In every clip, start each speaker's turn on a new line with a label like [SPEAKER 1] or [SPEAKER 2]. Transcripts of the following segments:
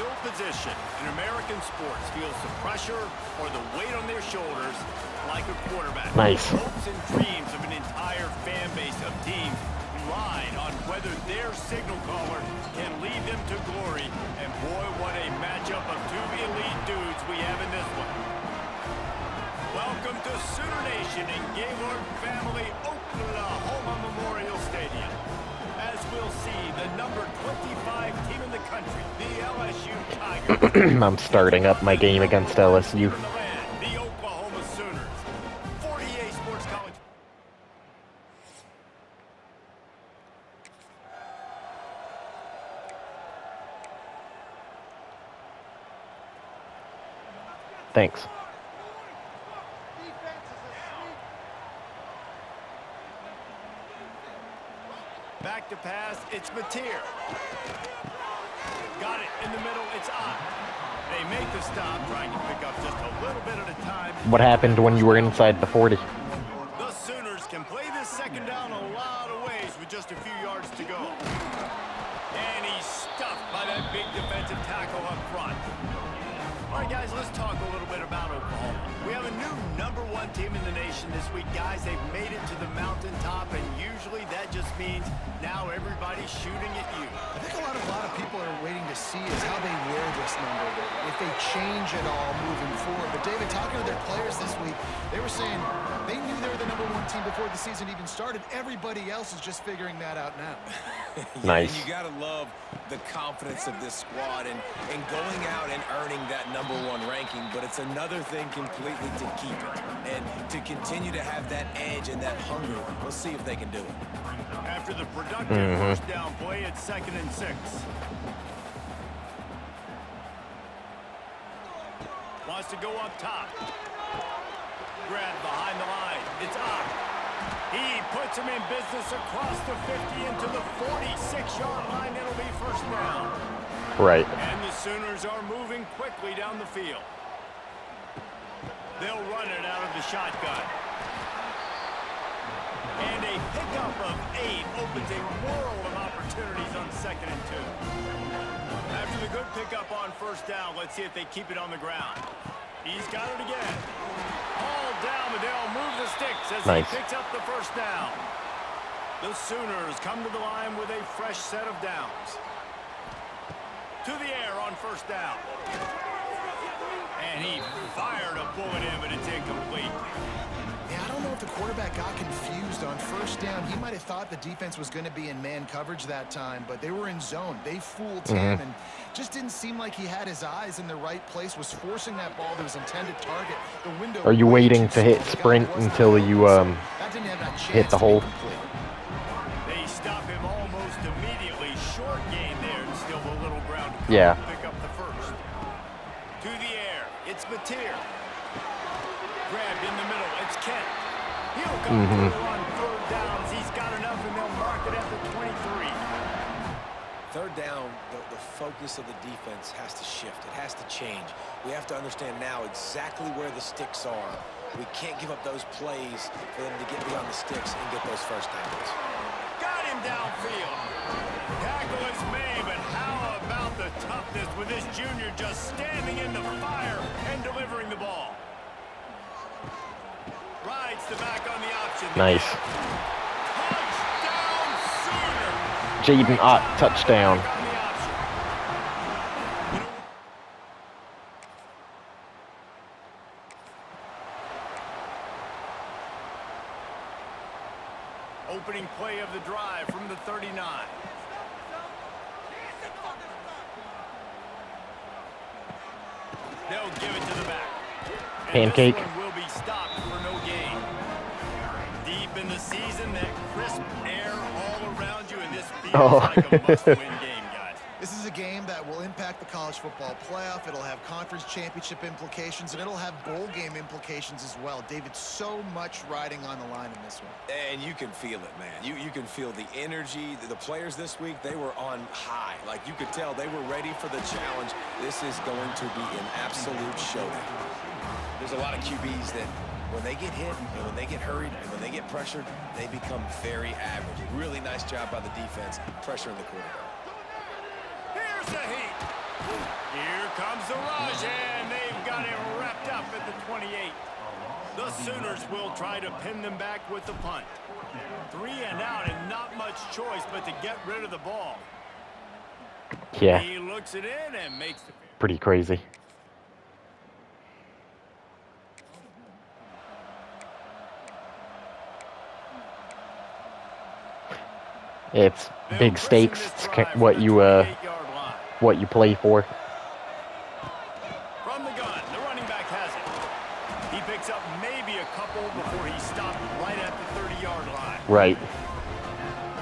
[SPEAKER 1] fill position in American sports feels the pressure or the weight on their shoulders like a quarterback.
[SPEAKER 2] Nice.
[SPEAKER 1] Hopes and dreams of an entire fan base of teams ride on whether their signal caller can lead them to glory. And boy, what a matchup of two elite dudes we have in this one. Welcome to Sooner Nation and Gaylord Family Oklahoma Memorial Stadium. As we'll see, the number 25 team in the country, the LSU Tigers.
[SPEAKER 2] I'm starting up my game against LSU.
[SPEAKER 1] The Oklahoma Sooners. 48 Sports College.
[SPEAKER 2] Thanks.
[SPEAKER 1] Back to pass, it's Mateer. Got it in the middle, it's on. They make the stop, trying to pick up just a little bit at a time.
[SPEAKER 2] What happened when you were inside the 40?
[SPEAKER 1] The Sooners can play this second down a lot of ways with just a few yards to go. And he's stuffed by that big defensive tackle up front. All right, guys, let's talk a little bit about Oklahoma. We have a new #1 team in the nation this week. Guys, they've made it to the mountaintop, and usually that just means now everybody's shooting at you.
[SPEAKER 3] I think a lot of people are waiting to see is how they wear this number, if they change at all moving forward. But, David, talking to their players this week, they were saying they knew they were the #1 team before the season even started. Everybody else is just figuring that out now.
[SPEAKER 2] Nice.
[SPEAKER 4] And you got to love the confidence of this squad and going out and earning that #1 ranking, but it's another thing completely to keep it and to continue to have that edge and that hunger. We'll see if they can do it.
[SPEAKER 1] After the productive first down play, it's 2nd and 6. Wants to go up top. Grab behind the line. It's up. He puts him in business across the 50 into the 46-yard line. It'll be first down.
[SPEAKER 2] Right.
[SPEAKER 1] And the Sooners are moving quickly down the field. They'll run it out of the shotgun. And a pickup of 8 opens a world of opportunities on 2nd and 2. After the good pickup on first down, let's see if they keep it on the ground. He's got it again. Hauled down, but they'll move the sticks as he picks up the first down. The Sooners come to the line with a fresh set of downs. To the air on first down. And he fired a bullet in, but it's incomplete.
[SPEAKER 3] Yeah, I don't know if the quarterback got confused on first down. He might have thought the defense was going to be in man coverage that time, but they were in zone. They fooled him and just didn't seem like he had his eyes in the right place, was forcing that ball to his intended target. The window.
[SPEAKER 2] Are you waiting to hit sprint until you hit the hole?
[SPEAKER 1] They stop him almost immediately. Short gain there and still a little ground to pick up the first. To the air, it's Mateer. Grabbed in the middle, it's Kent. He'll go through on 3rd downs. He's got enough, and they'll mark it at the 23.
[SPEAKER 4] 3rd down, the focus of the defense has to shift. It has to change. We have to understand now exactly where the sticks are. We can't give up those plays for them to get beyond the sticks and get those first downs.
[SPEAKER 1] Got him downfield. Tackle is made, but how about the toughness with this junior just standing in the fire and delivering the ball? Rides the back on the option.
[SPEAKER 2] Nice.
[SPEAKER 1] Touchdown, Sooners.
[SPEAKER 2] Jaden Ott, touchdown. Opening play of the drive from the 39. They'll give it to the back. Pancake.
[SPEAKER 1] And this one will be stopped for no gain. Deep in the season, that crisp air all around you, and this feels like a must-win game, guys.
[SPEAKER 3] This is a game that will impact the college football playoff. It'll have conference championship implications, and it'll have bowl game implications as well. David, so much riding on the line in this one.
[SPEAKER 4] And you can feel it, man. You can feel the energy. The players this week, they were on high. Like, you could tell they were ready for the challenge. This is going to be an absolute showdown. There's a lot of QBs that when they get hit and when they get hurried and when they get pressured, they become very average. Really nice job by the defense pressuring the quarterback.
[SPEAKER 1] Here's the heat. Here comes the rush, and they've got it wrapped up at the 28. The Sooners will try to pin them back with the punt. 3 and out, and not much choice but to get rid of the ball.
[SPEAKER 2] Yeah.
[SPEAKER 1] He looks it in and makes the...
[SPEAKER 2] Pretty crazy. It's big stakes. It's what you play for.
[SPEAKER 1] From the gun, the running back has it. He picks up maybe a couple before he stopped right at the 30-yard line.
[SPEAKER 2] Right.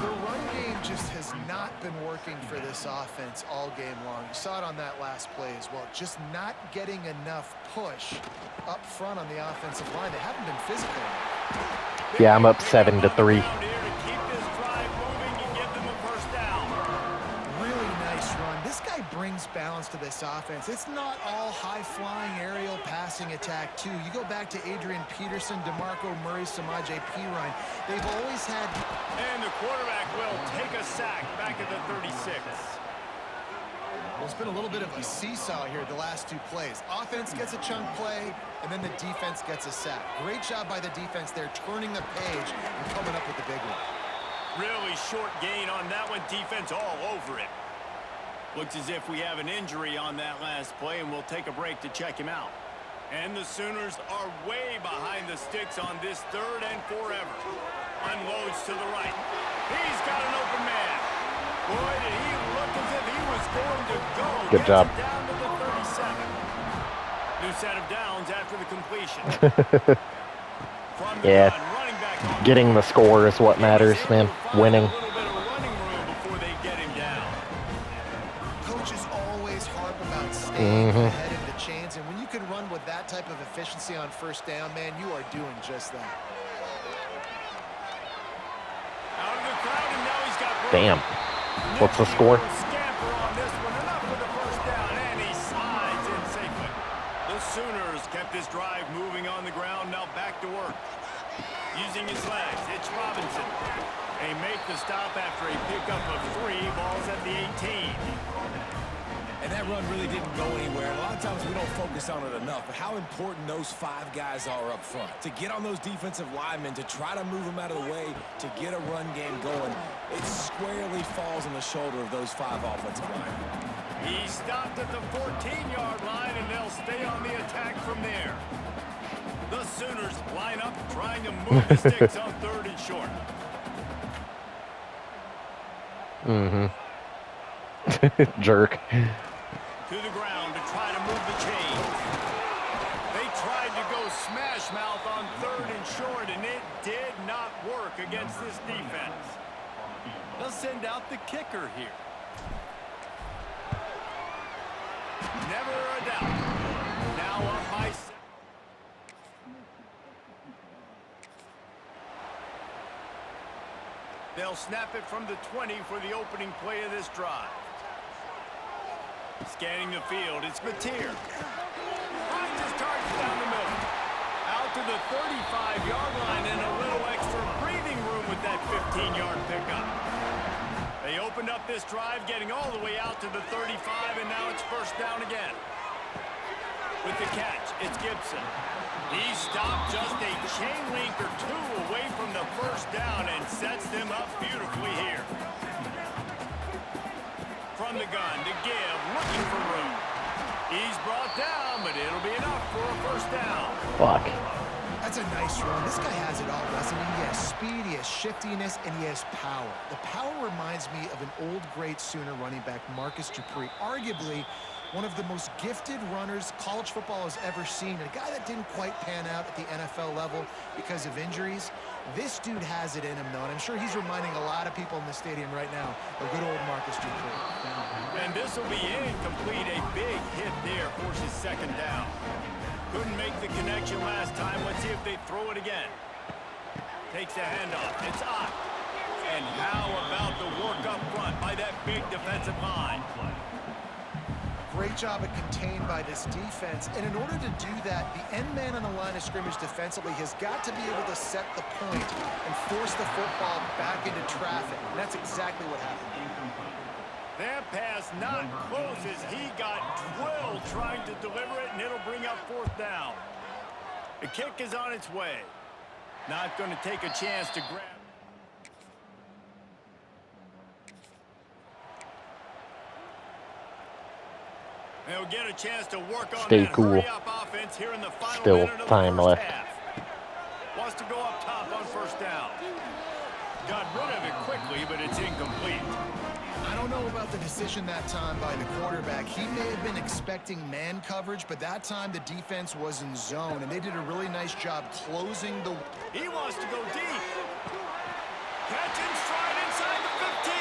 [SPEAKER 3] The run game just has not been working for this offense all game long. You saw it on that last play as well. Just not getting enough push up front on the offensive line. They haven't been physical.
[SPEAKER 2] Yeah, I'm up 7-3.
[SPEAKER 3] This guy brings balance to this offense. It's not all high-flying aerial passing attack, too. You go back to Adrian Peterson, DeMarco Murray, Samaje Perine. They've always had...
[SPEAKER 1] And the quarterback will take a sack back at the 36.
[SPEAKER 3] Well, it's been a little bit of a seesaw here the last 2 plays. Offense gets a chunk play, and then the defense gets a sack. Great job by the defense there, turning the page and coming up with the big one.
[SPEAKER 1] Really short gain on that one. Defense all over it. Looks as if we have an injury on that last play, and we'll take a break to check him out. And the Sooners are way behind the sticks on this 3rd and forever. Unloads to the right. He's got an open man. Boy, did he look as if he was going to go.
[SPEAKER 2] Good job.
[SPEAKER 1] Down to the 37. New set of downs after the completion. From the
[SPEAKER 2] Yeah.
[SPEAKER 1] gun, running back on
[SPEAKER 2] Getting the score is what matters, man. Winning.
[SPEAKER 3] Ahead of the chains, and when you can run with that type of efficiency on 1st down, man, you are doing just that.
[SPEAKER 1] Out of the crowd, and now he's got
[SPEAKER 2] Damn. What's the score?
[SPEAKER 1] Scamper on this one, enough for the 1st down, and he slides in safely. The Sooners kept this drive moving on the ground, now back to work. Using his legs, it's Robinson. They make the stop after a pickup of 3 balls at the 18.
[SPEAKER 4] And that run really didn't go anywhere. A lot of times we don't focus on it enough, but how important those 5 guys are up front. To get on those defensive linemen, to try to move them out of the way, to get a run game going, it squarely falls on the shoulder of those 5 offensive linemen.
[SPEAKER 1] He stopped at the 14-yard line, and they'll stay on the attack from there. The Sooners line up, trying to move the sticks on 3rd and short.
[SPEAKER 2] Jerk.
[SPEAKER 1] To the ground to try to move the chains. They tried to go smash mouth on 3rd and short, and it did not work against this defense. They'll send out the kicker here. Never a doubt. Now up by 6. They'll snap it from the 20 for the opening play of this drive. Scanning the field, it's Mateer. Finds his target down the middle. Out to the 35-yard line, and a little extra breathing room with that 15-yard pickup. They opened up this drive, getting all the way out to the 35, and now it's 1st down again. With the catch, it's Gibson. He stopped just a chain link or 2 away from the 1st down and sets them up beautifully here. From the gun to give, looking for room. He's brought down, but it'll be enough for a 1st down.
[SPEAKER 2] Fuck.
[SPEAKER 3] That's a nice run. This guy has it all, doesn't he? He has speed, he has shiftiness, and he has power. The power reminds me of an old great Sooner running back, Marcus Dupree. Arguably one of the most gifted runners college football has ever seen. A guy that didn't quite pan out at the NFL level because of injuries. This dude has it in him, though, and I'm sure he's reminding a lot of people in the stadium right now of good old Marcus Dupree.
[SPEAKER 1] And this will be incomplete. A big hit there forces 2nd down. Couldn't make the connection last time. Let's see if they throw it again. Takes the handoff. It's Ott. And how about the work up front by that big defensive line?
[SPEAKER 3] Great job at contained by this defense, and in order to do that, the end man on the line of scrimmage defensively has got to be able to set the point and force the football back into traffic, and that's exactly what happened.
[SPEAKER 1] That pass not close as he got drilled trying to deliver it, and it'll bring up 4th down. The kick is on its way. Not going to take a chance to grab. They'll get a chance to work on
[SPEAKER 2] Stay
[SPEAKER 1] that
[SPEAKER 2] cool.
[SPEAKER 1] hurry-up offense here in the final
[SPEAKER 2] Still
[SPEAKER 1] minute of
[SPEAKER 2] time
[SPEAKER 1] the first
[SPEAKER 2] left.
[SPEAKER 1] half. Wants to go up top on 1st down. Got rid of it quickly, but it's incomplete.
[SPEAKER 3] I don't know about the decision that time by the quarterback. He may have been expecting man coverage, but that time the defense was in zone, and they did a really nice job closing the...
[SPEAKER 1] He wants to go deep. Catch in stride inside the 15.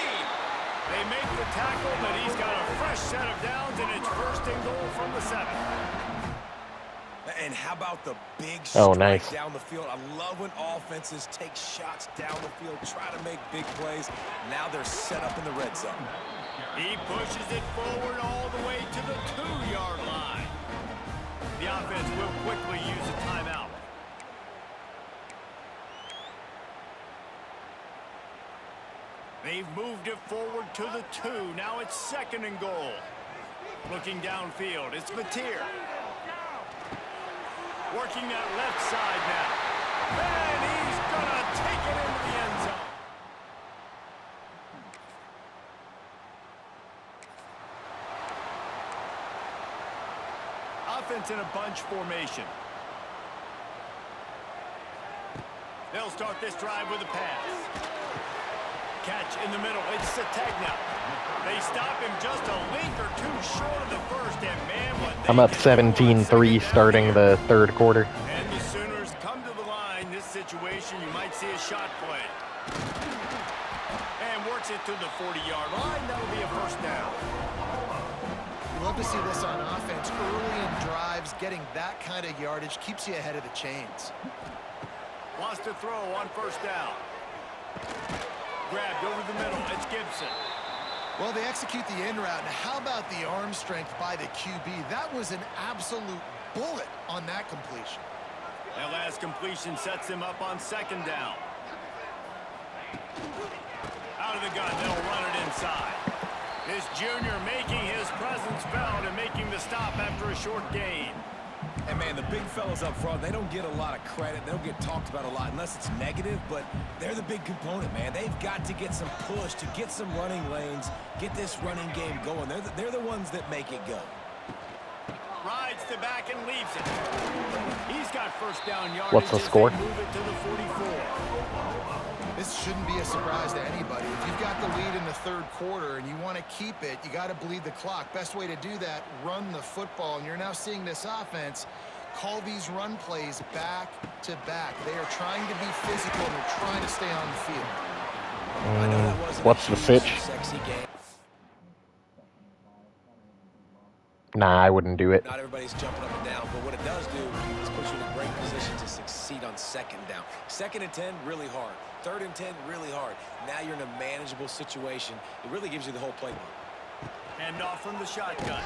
[SPEAKER 1] They make the tackle, but he's got a fresh set of downs, and it's 1st and goal from the 7.
[SPEAKER 4] And how about the big
[SPEAKER 2] Oh,
[SPEAKER 4] strike
[SPEAKER 2] nice.
[SPEAKER 4] down the field? I love when offenses take shots down the field, try to make big plays. Now they're set up in the red zone.
[SPEAKER 1] He pushes it forward all the way to the 2-yard line. The offense will quickly use a timeout. They've moved it forward to the 2. Now it's 2nd and goal. Looking downfield, it's Mateer. Working that left side now. And he's going to take it into the end zone. Offense in a bunch formation. They'll start this drive with a pass. Catch in the middle. It's Sategna. They stop him just a link or 2 short of the 1st, and man, what they
[SPEAKER 2] I'm up
[SPEAKER 1] can do on
[SPEAKER 2] 17-3
[SPEAKER 1] 2nd
[SPEAKER 2] starting
[SPEAKER 1] down
[SPEAKER 2] the 3rd quarter.
[SPEAKER 1] and the Sooners come to the line. This situation, you might see a shot play. And works it to the 40-yard line. That'll be a 1st down.
[SPEAKER 3] You love to see this on offense. Early in drives, getting that kind of yardage keeps you ahead of the chains.
[SPEAKER 1] Wants to throw on 1st down. Grabbed over the middle. It's Gibson.
[SPEAKER 3] Well, they execute the in route. Now, how about the arm strength by the QB? That was an absolute bullet on that completion.
[SPEAKER 1] That last completion sets him up on 2nd down. Out of the gun, they'll run it inside. This junior making his presence felt and making the stop after a short gain.
[SPEAKER 4] And, man, the big fellas up front, they don't get a lot of credit. They don't get talked about a lot unless it's negative, but they're the big component, man. They've got to get some push to get some running lanes, get this running game going. They're the ones that make it go.
[SPEAKER 1] Rides to back and leaves it. He's got 1st down yardage.
[SPEAKER 2] What's the
[SPEAKER 1] as they
[SPEAKER 2] score?
[SPEAKER 1] Move it to the 44.
[SPEAKER 3] This shouldn't be a surprise to anybody. If you've got the lead in the 3rd quarter and you want to keep it, you got to bleed the clock. Best way to do that, run the football. And you're now seeing this offense call these run plays back to back. They are trying to be physical and they're trying to stay on the field.
[SPEAKER 4] I know that wasn't
[SPEAKER 2] What's
[SPEAKER 4] a
[SPEAKER 2] the
[SPEAKER 4] huge,
[SPEAKER 2] sitch?
[SPEAKER 4] sexy game.
[SPEAKER 2] Nah, I wouldn't do it.
[SPEAKER 4] Not everybody's jumping up and down, but what it does do is put you in a great position to succeed on 2nd down. 2nd and 10, really hard. 3rd and 10, really hard. Now you're in a manageable situation. It really gives you the whole playbook.
[SPEAKER 1] Hand off from the shotgun.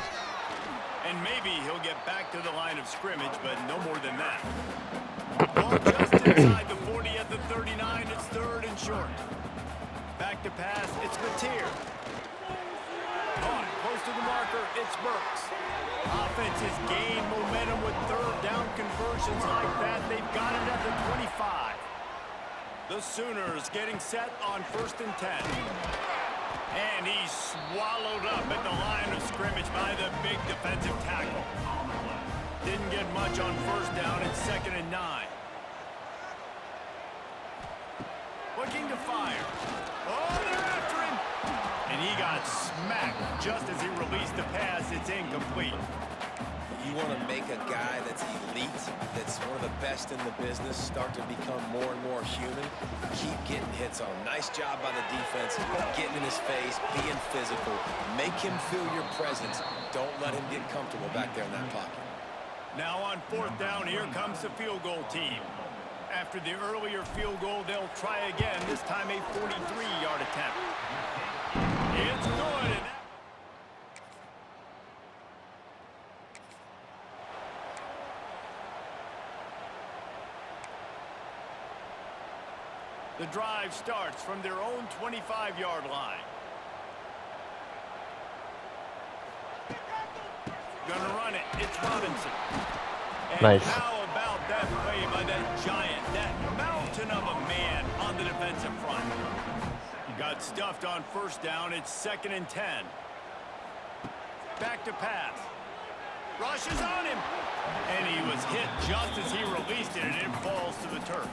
[SPEAKER 1] And maybe he'll get back to the line of scrimmage, but no more than that. Ball just inside the 40 at the 39. It's 3rd and short. Back to pass. It's Mateer. Caught close to the marker. It's Burks. Offense has gained momentum with 3rd down conversions like that. They've got it at the 25. The Sooners getting set on 1st and 10. And he's swallowed up at the line of scrimmage by the big defensive tackle. Didn't get much on 1st down. It's 2nd and 9. Looking to fire. Oh, they're after him. And he got smacked just as he released the pass. It's incomplete.
[SPEAKER 4] You want to make a guy that's elite, that's one of the best in the business, start to become more and more human, keep getting hits on him. Nice job by the defense, getting in his face, being physical. Make him feel your presence. Don't let him get comfortable back there in that pocket.
[SPEAKER 1] Now on 4th down, here comes the field goal team. After the earlier field goal, they'll try again, this time a 43-yard attempt. It's good. And the drive starts from their own 25-yard line. Gonna run it. It's Robinson. And
[SPEAKER 2] Nice.
[SPEAKER 1] how about that play by that giant, that mountain of a man on the defensive front? Got stuffed on first down. It's 2nd and 10. Back to pass. Rushes on him. And he was hit just as he released it, and it falls to the turf.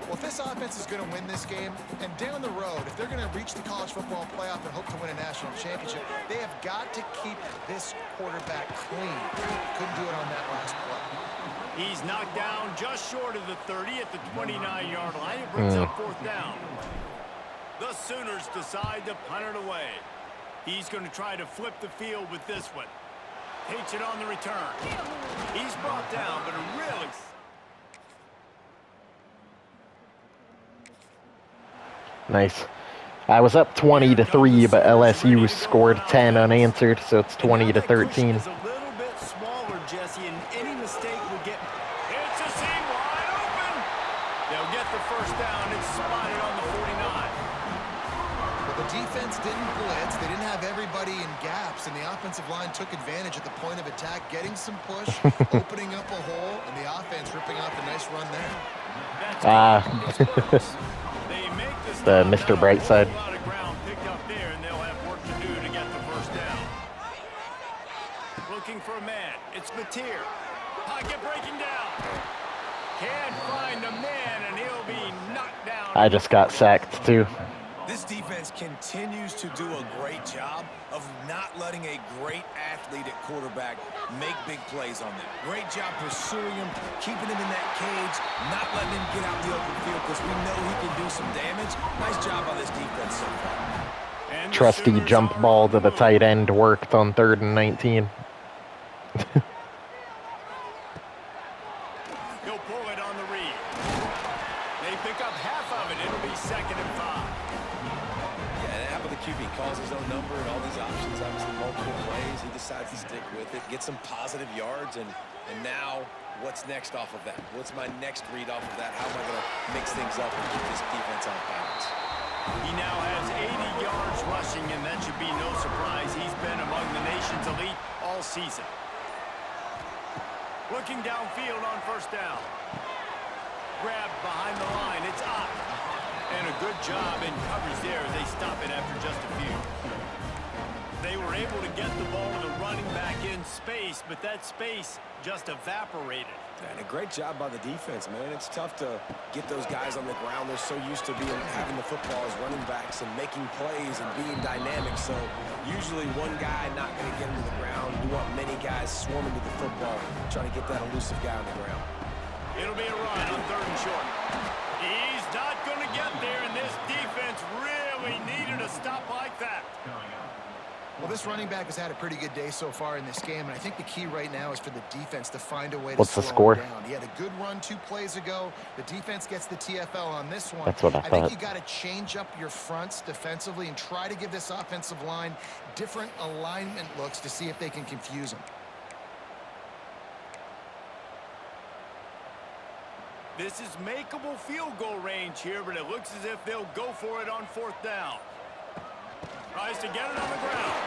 [SPEAKER 3] Well, if this offense is going to win this game, and down the road, if they're going to reach the college football playoff and hope to win a national championship, they have got to keep this quarterback clean. Couldn't do it on that last play.
[SPEAKER 1] He's knocked down just short of the 30 at the 29-yard line. It brings up 4th down. The Sooners decide to punt it away. He's going to try to flip the field with this one. Takes it on the return. He's brought down, but a really...
[SPEAKER 2] Nice. I was up 20-3, but LSU scored 10 unanswered, so it's 20-13.
[SPEAKER 1] Is a little bit smaller, Jesse, and any mistake will get... It's a seam wide open. They'll get the first down. It's spotted on the 49.
[SPEAKER 3] Well, the defense didn't blitz. They didn't have everybody in gaps, and the offensive line took advantage at the point of attack, getting some push, opening up a hole, and the offense ripping off a nice run there.
[SPEAKER 2] The Mr. Brightside.
[SPEAKER 1] A lot of ground picked up there, and they'll have work to do to get the first down. Looking for a man. It's Mateer. Pocket breaking down. Can't find a man, and he'll be knocked down.
[SPEAKER 2] I just got sacked, too.
[SPEAKER 4] This defense continues to do a great job of not letting a great athlete at quarterback make big plays on them. Great job pursuing him, keeping him in that cage, not letting him get out in the open field because we know he can do some damage. Nice job on this defense so far.
[SPEAKER 2] Trusty jump ball to the tight end worked on 3rd and 19.
[SPEAKER 1] He'll pull it on the read. They pick up half of it. It'll be 2nd and 5.
[SPEAKER 4] QB calls his own number and all these options, obviously multiple plays. He decides to stick with it, get some positive yards, and now what's next off of that? What's my next read off of that? How am I going to mix things up and keep this defense off balance?
[SPEAKER 1] He now has 80 yards rushing, and that should be no surprise. He's been among the nation's elite all season. Looking downfield on first down. Grabbed behind the line. It's up. And a good job in coverage there as they stop it after just a few. They were able to get the ball to the running back in space, but that space just evaporated.
[SPEAKER 4] And a great job by the defense, man. It's tough to get those guys on the ground. They're so used to having the football as running backs and making plays and being dynamic. So usually one guy not going to get him to the ground. You want many guys swarming to the football, trying to get that elusive guy on the ground.
[SPEAKER 1] It'll be a run on 3rd and short. He's not going to get there, and this defense really needed a stop like that.
[SPEAKER 3] Well, this running back has had a pretty good day so far in this game, and I think the key right now is for the defense to find a way to
[SPEAKER 2] What's the
[SPEAKER 3] slow
[SPEAKER 2] score?
[SPEAKER 3] him down. He had a good run 2 plays ago. The defense gets the TFL on this one.
[SPEAKER 2] That's what I
[SPEAKER 3] think
[SPEAKER 2] thought.
[SPEAKER 3] you got to change up your fronts defensively and try to give this offensive line different alignment looks to see if they can confuse him.
[SPEAKER 1] This is makeable field goal range here, but it looks as if they'll go for it on 4th down. Tries to get it on the ground.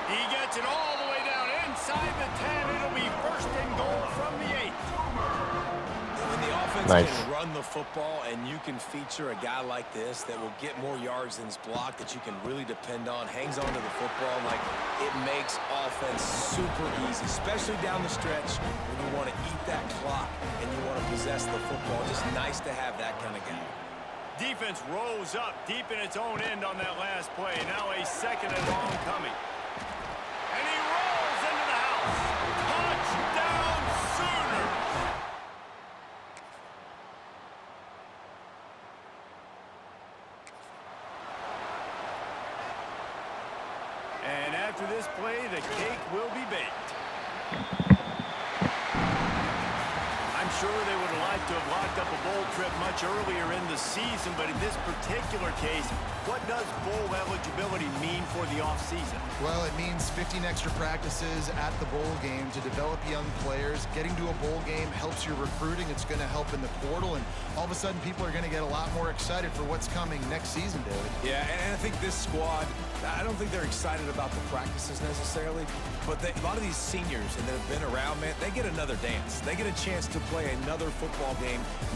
[SPEAKER 1] He gets it all the way down inside the 10. It'll be 1st and goal from the 8.
[SPEAKER 4] When the offense can run the football and you can feature a guy like this that will get more yards than his block, that you can really depend on, hangs on to the football, like it makes offense super easy, especially down the stretch when you want to eat that clock and you want to possess the football. Just nice to have that kind of guy.
[SPEAKER 1] Defense rose up deep in its own end on that last play. Now a 2nd and long coming. And he rolls into the house. Touchdown Sooners! And after this play, the cake will be baked. I'm sure they would have liked to have locked up a bowl trip much earlier in the season, but in this particular case, What does bowl eligibility mean for the offseason?
[SPEAKER 3] Well, it means 15 extra practices at the bowl game to develop young players. Getting to a bowl game helps your recruiting. It's going to help in the portal, and all of a sudden people are going to get a lot more excited for what's coming next season, David.
[SPEAKER 4] Yeah, and I think this squad, I don't think they're excited about the practices necessarily, but a lot of these seniors that have been around, man, they get another dance. They get a chance to play another football game